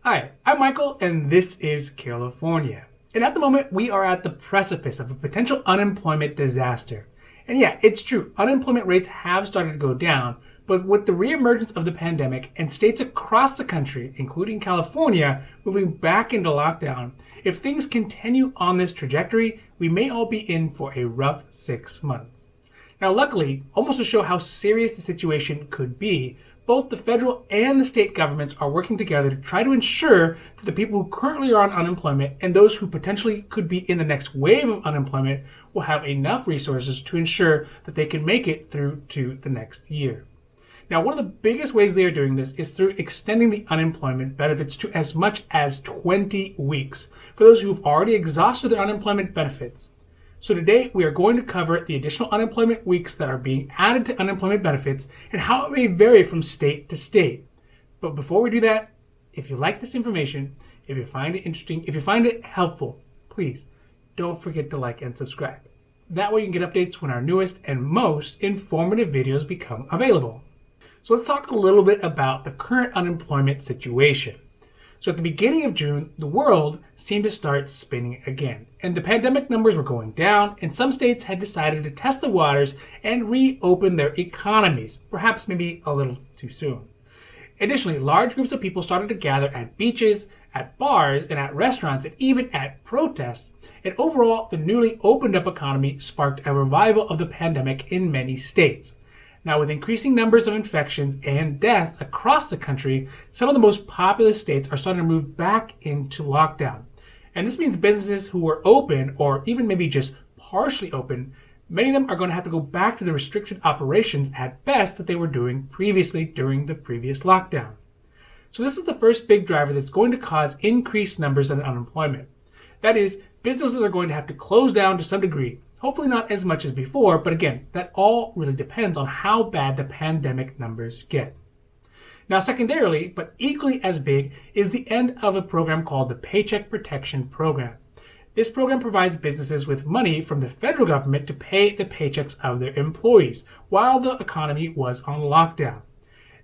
Hi, I'm Michael, and this is California. And at the moment, we are at the precipice of a potential unemployment disaster. And yeah, it's true, unemployment rates have started to go down, but with the reemergence of the pandemic and states across the country, including California, moving back into lockdown, if things continue on this trajectory, we may all be in for a rough 6 months. Now, luckily, almost to show how serious the situation could be, both the federal and the state governments are working together to try to ensure that the people who currently are on unemployment and those who potentially could be in the next wave of unemployment will have enough resources to ensure that they can make it through to the next year. Now, one of the biggest ways they are doing this is through extending the unemployment benefits to as much as 20 weeks for those who have already exhausted their unemployment benefits. So today we are going to cover the additional unemployment weeks that are being added to unemployment benefits and how it may vary from state to state. But before we do that, if you like this information, if you find it interesting, if you find it helpful, please don't forget to like and subscribe. That way you can get updates when our newest and most informative videos become available. So let's talk a little bit about the current unemployment situation. So at the beginning of June, the world seemed to start spinning again, and the pandemic numbers were going down, and some states had decided to test the waters and reopen their economies, perhaps maybe a little too soon. Additionally, large groups of people started to gather at beaches, at bars, and at restaurants, and even at protests, and overall, the newly opened up economy sparked a revival of the pandemic in many states. Now, with increasing numbers of infections and deaths across the country, some of the most populous states are starting to move back into lockdown. And this means businesses who were open, or even maybe just partially open, many of them are going to have to go back to the restricted operations at best that they were doing previously during the previous lockdown. So this is the first big driver that's going to cause increased numbers of unemployment. That is, businesses are going to have to close down to some degree. Hopefully not as much as before, but again, that all really depends on how bad the pandemic numbers get. Now, secondarily, but equally as big, is the end of a program called the Paycheck Protection program. This program provides businesses with money from the federal government to pay the paychecks of their employees while the economy was on lockdown.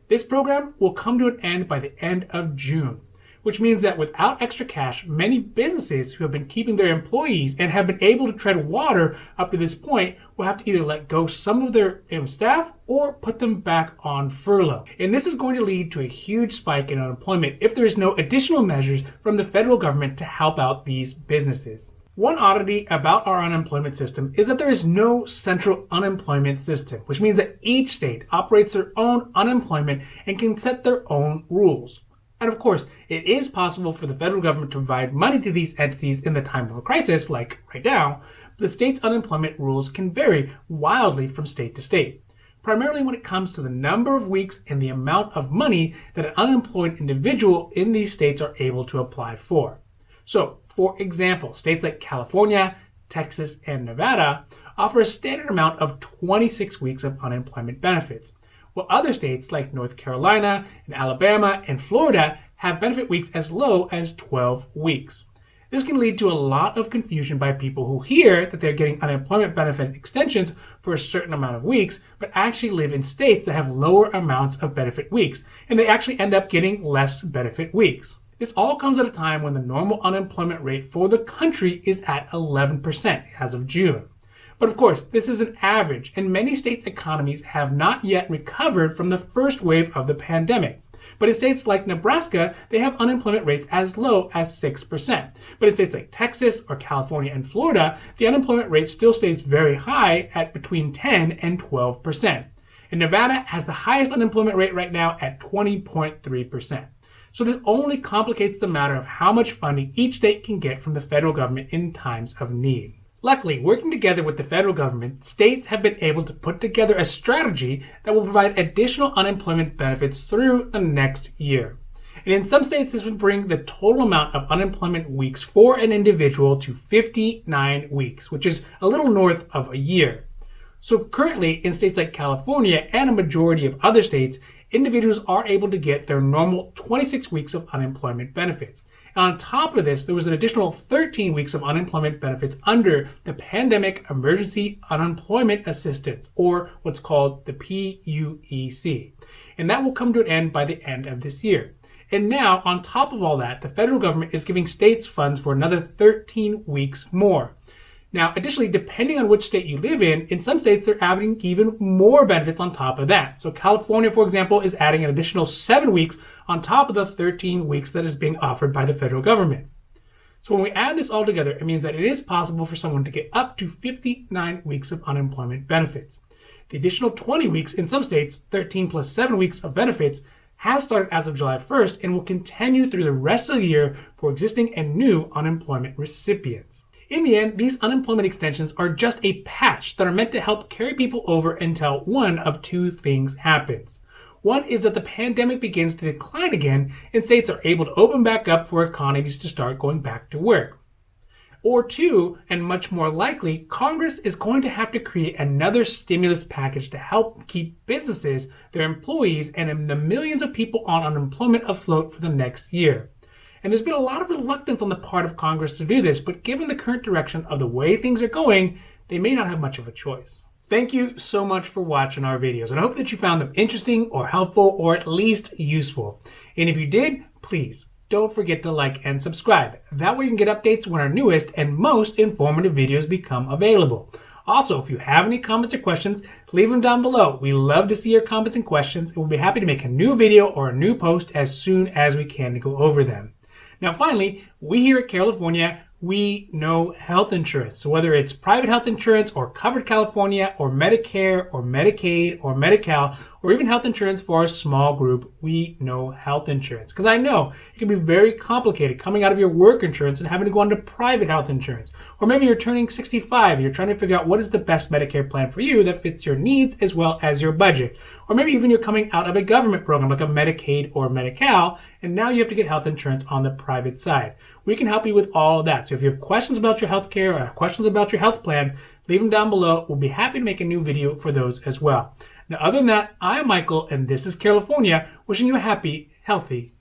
This program will come to an end by the end of June, which means that without extra cash, many businesses who have been keeping their employees and have been able to tread water up to this point will have to either let go some of their staff or put them back on furlough. And this is going to lead to a huge spike in unemployment if there is no additional measures from the federal government to help out these businesses. One oddity about our unemployment system is that there is no central unemployment system, which means that each state operates their own unemployment and can set their own rules. And of course, it is possible for the federal government to provide money to these entities in the time of a crisis, like right now, but the state's unemployment rules can vary wildly from state to state, primarily when it comes to the number of weeks and the amount of money that an unemployed individual in these states are able to apply for. So, for example, states like California, Texas, and Nevada offer a standard amount of 26 weeks of unemployment benefits, while other states like North Carolina and Alabama and Florida have benefit weeks as low as 12 weeks. This can lead to a lot of confusion by people who hear that they're getting unemployment benefit extensions for a certain amount of weeks, but actually live in states that have lower amounts of benefit weeks, and they actually end up getting less benefit weeks. This all comes at a time when the normal unemployment rate for the country is at 11% as of June. But of course, this is an average, and many states' economies have not yet recovered from the first wave of the pandemic. But in states like Nebraska, they have unemployment rates as low as 6%. But in states like Texas or California and Florida, the unemployment rate still stays very high at between 10 and 12%. And Nevada has the highest unemployment rate right now at 20.3%. So this only complicates the matter of how much funding each state can get from the federal government in times of need. Luckily, working together with the federal government, states have been able to put together a strategy that will provide additional unemployment benefits through the next year. And in some states, this would bring the total amount of unemployment weeks for an individual to 59 weeks, which is a little north of a year. So currently, in states like California and a majority of other states, individuals are able to get their normal 26 weeks of unemployment benefits. And on top of this, there was an additional 13 weeks of unemployment benefits under the Pandemic Emergency Unemployment Assistance, or what's called the PUEC. And that will come to an end by the end of this year. And now, on top of all that, the federal government is giving states funds for another 13 weeks more. Now, additionally, depending on which state you live in some states they're adding even more benefits on top of that. So California, for example, is adding an additional 7 weeks on top of the 13 weeks that is being offered by the federal government. So when we add this all together, it means that it is possible for someone to get up to 59 weeks of unemployment benefits. The additional 20 weeks in some states, 13 plus 7 weeks of benefits, has started as of July 1st and will continue through the rest of the year for existing and new unemployment recipients. In the end, these unemployment extensions are just a patch that are meant to help carry people over until one of two things happens. One is that the pandemic begins to decline again and states are able to open back up for economies to start going back to work. Or two, and much more likely, Congress is going to have to create another stimulus package to help keep businesses, their employees, and the millions of people on unemployment afloat for the next year. And there's been a lot of reluctance on the part of Congress to do this, but given the current direction of the way things are going, they may not have much of a choice. Thank you so much for watching our videos, and I hope that you found them interesting or helpful or at least useful. And if you did, please don't forget to like and subscribe. That way you can get updates when our newest and most informative videos become available. Also, if you have any comments or questions, leave them down below. We love to see your comments and questions, and we'll be happy to make a new video or a new post as soon as we can to go over them. Now finally, we here at California, we know health insurance. So whether it's private health insurance or Covered California or Medicare or Medicaid or Medi-Cal or even health insurance for a small group, we know health insurance. Because I know it can be very complicated coming out of your work insurance and having to go on to private health insurance. Or maybe you're turning 65 and you're trying to figure out what is the best Medicare plan for you that fits your needs as well as your budget. Or maybe even you're coming out of a government program like a Medicaid or Medi-Cal, and now you have to get health insurance on the private side. We can help you with all of that. So if you have questions about your health care or questions about your health plan, leave them down below. We'll be happy to make a new video for those as well. Now, other than that, I'm Michael, and this is California, wishing you a happy, healthy